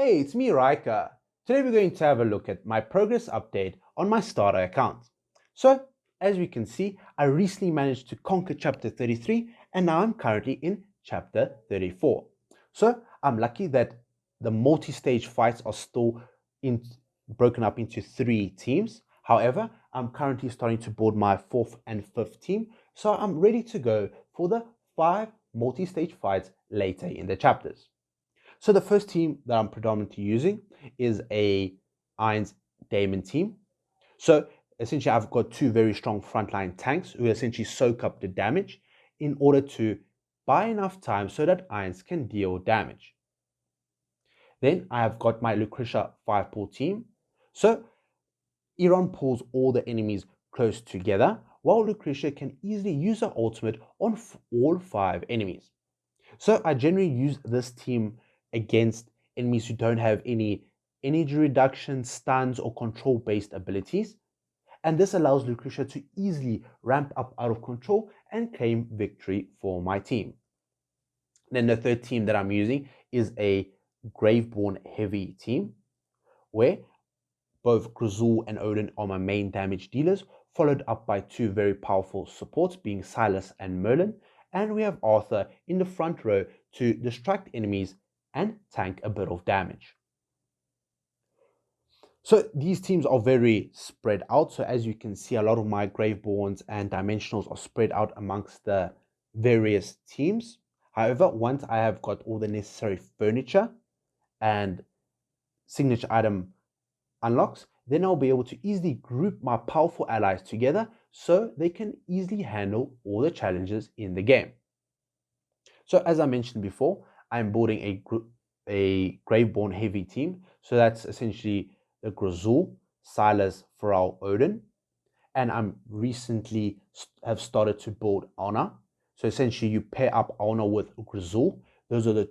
Hey, it's me, Raika. Today we're going to have a look at my progress update on my starter account. So, as we can see, I recently managed to conquer chapter 33 and now I'm currently in chapter 34. So, I'm lucky that the multi-stage fights are still broken up into 3 teams. However, I'm currently starting to build my 4th and 5th team, so I'm ready to go for the 5 multi-stage fights later in the chapters. So the first team that I'm predominantly using is a Irons Daemon team. So essentially I've got 2 very strong frontline tanks who essentially soak up the damage in order to buy enough time so that Irons can deal damage. Then I have got my Lucretia 5-pull team. So Iran pulls all the enemies close together, while Lucretia can easily use her ultimate on all 5 enemies. So I generally use this team against enemies who don't have any energy reduction, stuns, or control-based abilities. And this allows Lucretia to easily ramp up out of control and claim victory for my team. Then the third team that I'm using is a Graveborn heavy team, where both Grazul and Odin are my main damage dealers, followed up by 2 very powerful supports being Silas and Merlin, and we have Arthur in the front row to distract enemies and tank a bit of damage. So these teams are very spread out. So as you can see, a lot of my Graveborns and Dimensionals are spread out amongst the various teams. However, once I have got all the necessary furniture and signature item unlocks, then I'll be able to easily group my powerful allies together so they can easily handle all the challenges in the game. So as I mentioned before, I'm building a Graveborn heavy team. So that's essentially the Grazul, Silas, Pharrell, Odin. And I'm recently have started to build Auna. So essentially you pair up Auna with Grazul. Those are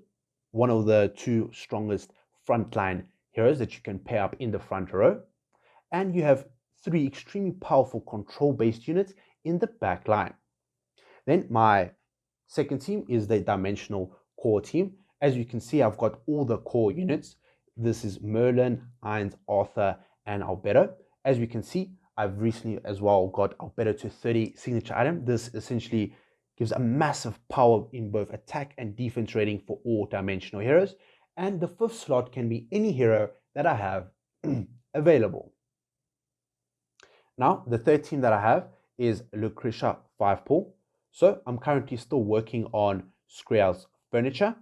one of the 2 strongest frontline heroes that you can pair up in the front row. And you have 3 extremely powerful control-based units in the back line. Then my second team is the Dimensional core team. As you can see, I've got all the core units. This is Merlin, Irons, Arthur, and Albedo. As you can see, I've recently as well got Albedo to 30 signature item. This essentially gives a massive power in both attack and defense rating for all dimensional heroes. And the 5th slot can be any hero that I have available. Now, the third team that I have is Lucretia 5-pull. So I'm currently still working on Skriel's furniture.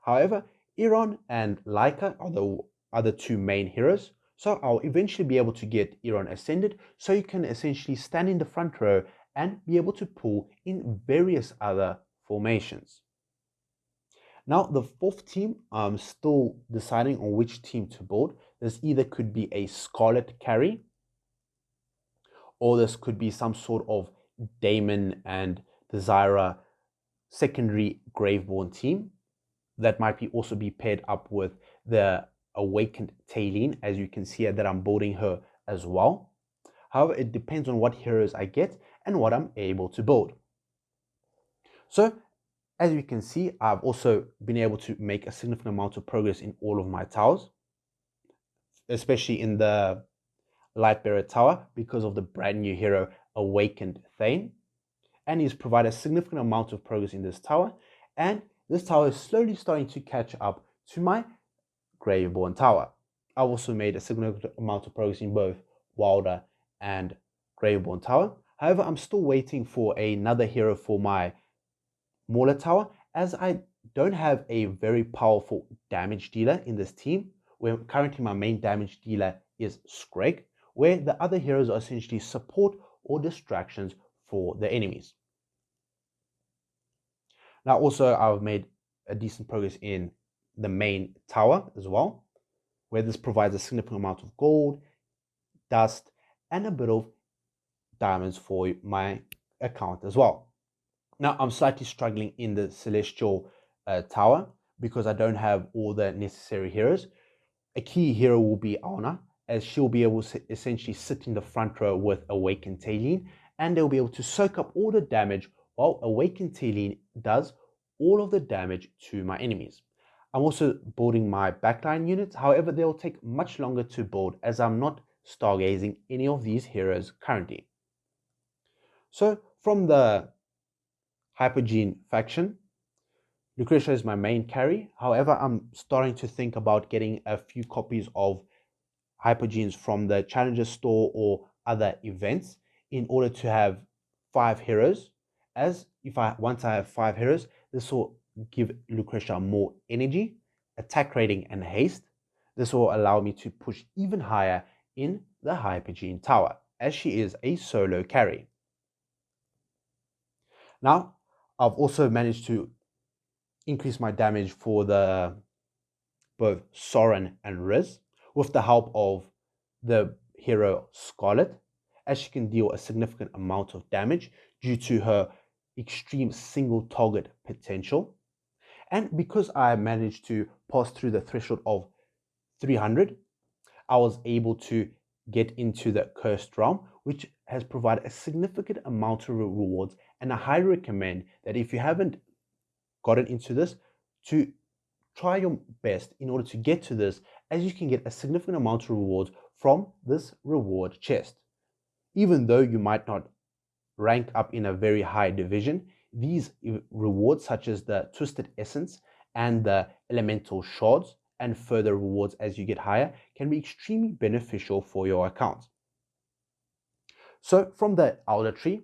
However, Iran and Laika are the other 2 main heroes. So I'll eventually be able to get Iran ascended so you can essentially stand in the front row and be able to pull in various other formations. Now, the 4th team, I'm still deciding on which team to build. This either could be a Scarlet carry, or this could be some sort of Daemon and Desira secondary Graveborn team that might also be paired up with the Awakened Taylene, as you can see that I'm building her as well. However, it depends on what heroes I get and what I'm able to build. So, as you can see, I've also been able to make a significant amount of progress in all of my towers, especially in the Lightbearer Tower because of the brand new hero Awakened Thane. And he's provided a significant amount of progress in this tower, and this tower is slowly starting to catch up to my Graveborn Tower. I also made a significant amount of progress in both Wilder and Graveborn Tower. However, I'm still waiting for another hero for my Mauler Tower, as I don't have a very powerful damage dealer in this team, where currently my main damage dealer is Screg, where the other heroes are essentially support or distractions for the enemies. Now also I've made a decent progress in the main tower as well, where this provides a significant amount of gold, dust, and a bit of diamonds for my account as well. Now I'm slightly struggling in the Celestial Tower because I don't have all the necessary heroes. A key hero will be Auna, as she'll be able to essentially sit in the front row with Awakened Taylene, and they'll be able to soak up all the damage while Awakened Taylene does all of the damage to my enemies. I'm also building my backline units. However, they'll take much longer to build as I'm not stargazing any of these heroes currently. So from the Hypergene faction, Lucretia is my main carry. However, I'm starting to think about getting a few copies of Hypergenes from the Challenger store or other events in order to have 5 heroes. As once I have 5 heroes, this will give Lucretia more energy, attack rating, and haste. This will allow me to push even higher in the Hypergene tower, as she is a solo carry. Now, I've also managed to increase my damage for the both Soren and Riz with the help of the hero Scarlet, as she can deal a significant amount of damage due to her extreme single target potential. And because I managed to pass through the threshold of 300, I was able to get into the Cursed Realm, which has provided a significant amount of rewards. And I highly recommend that if you haven't gotten into this, to try your best in order to get to this, as you can get a significant amount of rewards from this reward chest. Even though you might not rank up in a very high division, these rewards such as the Twisted Essence and the Elemental Shards and further rewards as you get higher can be extremely beneficial for your account. So from the Elder Tree,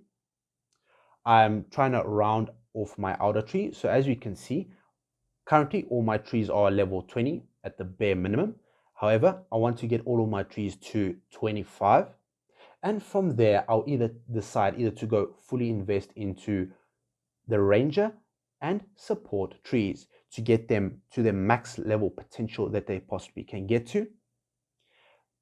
I'm trying to round off my Elder Tree. So as you can see, currently all my trees are level 20 at the bare minimum. However, I want to get all of my trees to 25. And from there, I'll either decide to go fully invest into the Ranger and support trees to get them to their max level potential that they possibly can get to.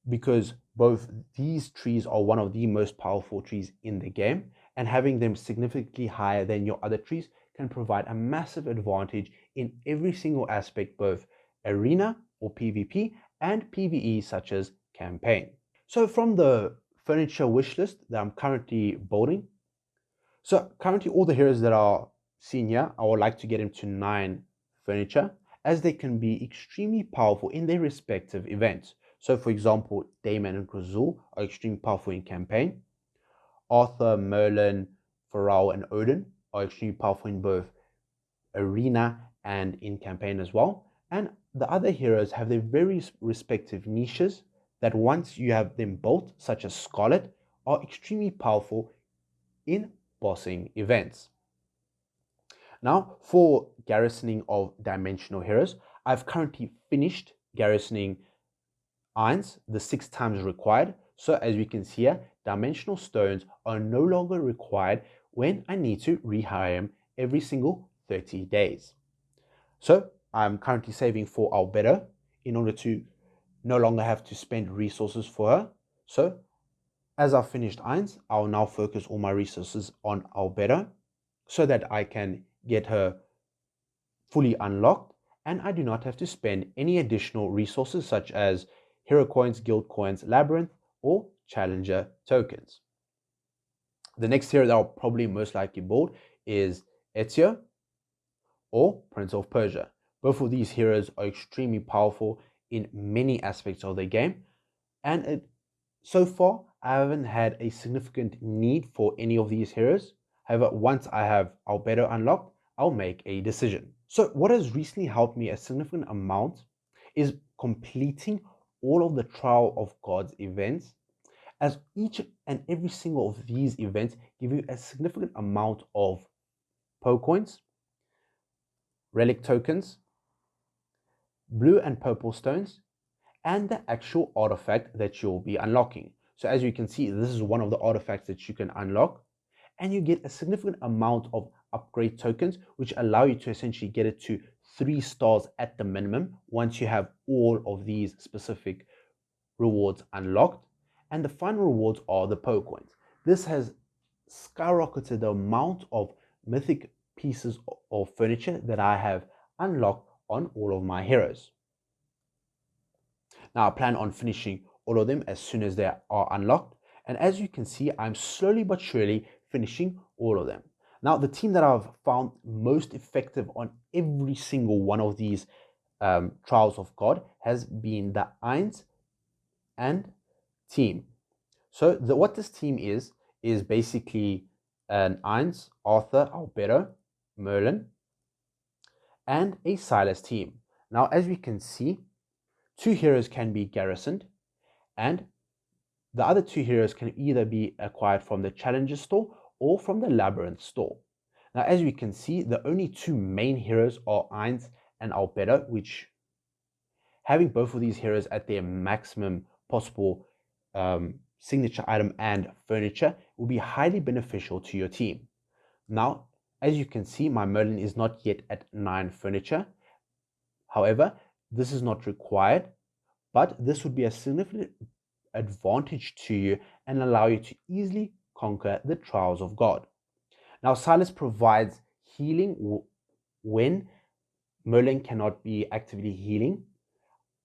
Because both these trees are one of the most powerful trees in the game, and having them significantly higher than your other trees can provide a massive advantage in every single aspect, both arena or PvP and PvE such as campaign. So from the furniture wish list that I'm currently building, so currently all the heroes that are seen here, I would like to get them to 9 furniture, as they can be extremely powerful in their respective events. So for example, Damon and Grazul are extremely powerful in campaign. Arthur, Merlin, Pharrell, and Odin are extremely powerful in both arena and in campaign as well. And the other heroes have their very respective niches that once you have them built, such as Scarlet, are extremely powerful in bossing events. Now, for garrisoning of dimensional heroes, I've currently finished garrisoning Irons the 6 times required. So as we can see here, dimensional stones are no longer required when I need to rehire them every single 30 days. So I'm currently saving for Albedo in order to no longer have to spend resources for her. So as I've finished Irons, I'll now focus all my resources on Albedo so that I can get her fully unlocked and I do not have to spend any additional resources such as hero coins, guild coins, labyrinth, or challenger tokens. The next hero that I'll probably most likely build is Ezio or Prince of Persia. Both of these heroes are extremely powerful in many aspects of the game, and so far I haven't had a significant need for any of these heroes. However, once I have Albedo unlocked, I'll make a decision. So what has recently helped me a significant amount is completing all of the Trial of Gods events, as each and every single of these events give you a significant amount of Pokecoins, relic tokens, blue and purple stones, and the actual artifact that you'll be unlocking. So as you can see, this is one of the artifacts that you can unlock, and you get a significant amount of upgrade tokens, which allow you to essentially get it to 3 stars at the minimum once you have all of these specific rewards unlocked. And the final rewards are the Pokecoins. This has skyrocketed the amount of mythic pieces of furniture that I have unlocked on all of my heroes. Now I plan on finishing all of them as soon as they are unlocked, and as you can see, I'm slowly but surely finishing all of them. Now the team that I've found most effective on every single one of these Trials of God has been the Eins and team. So what this team is basically an Eins, Arthur, Albedo, Merlin, and a Silas team. Now, as we can see, 2 heroes can be garrisoned, and the other 2 heroes can either be acquired from the Challenger store or from the Labyrinth store. Now, as we can see, the only 2 main heroes are Eins and Albedo, which having both of these heroes at their maximum possible signature item and furniture will be highly beneficial to your team. Now, as you can see, my Merlin is not yet at 9 furniture. However, this is not required, but this would be a significant advantage to you and allow you to easily conquer the trials of God. Now, Silas provides healing when Merlin cannot be actively healing,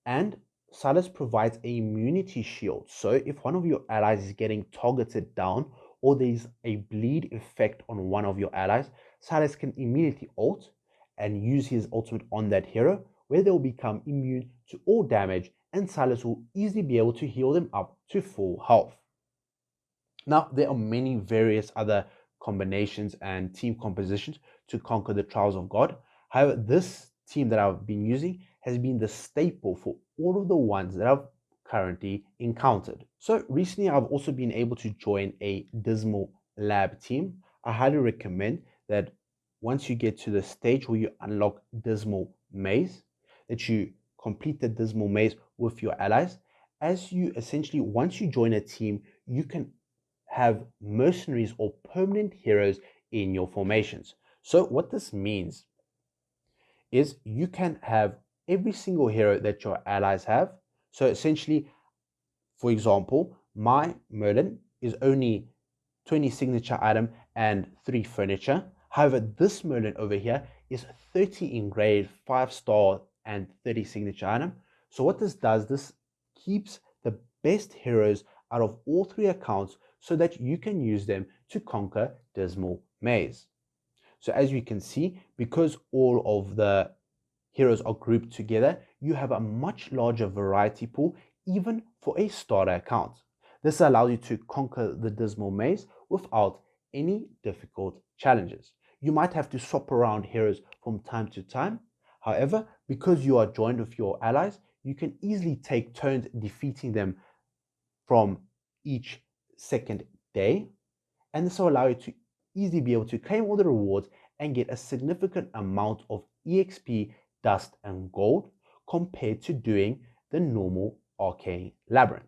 and Silas provides an immunity shield. So if one of your allies is getting targeted down or there's a bleed effect on one of your allies, Silas can immediately ult and use his ultimate on that hero, where they'll become immune to all damage, and Silas will easily be able to heal them up to full health. Now, there are many various other combinations and team compositions to conquer the trials of God. However, this team that I've been using has been the staple for all of the ones that I've currently encountered. So recently, I've also been able to join a Dismal Lab team. I highly recommend that once you get to the stage where you unlock Dismal Maze, that you complete the Dismal Maze with your allies. As you essentially, once you join a team, you can have mercenaries or permanent heroes in your formations. So what this means is you can have every single hero that your allies have. So essentially, for example, my Merlin is only 20 signature item and 3 furniture. However, this Merlin over here is 30 engraved, 5-star, and 30 signature item. So what this does, this keeps the best heroes out of all 3 accounts so that you can use them to conquer Dismal Maze. So as you can see, because all of the heroes are grouped together, you have a much larger variety pool even for a starter account. This allows you to conquer the Dismal Maze without any difficult challenges. You might have to swap around heroes from time to time. However, because you are joined with your allies, you can easily take turns defeating them from each second day, and this will allow you to easily be able to claim all the rewards and get a significant amount of EXP, dust, and gold compared to doing the normal arcane labyrinth.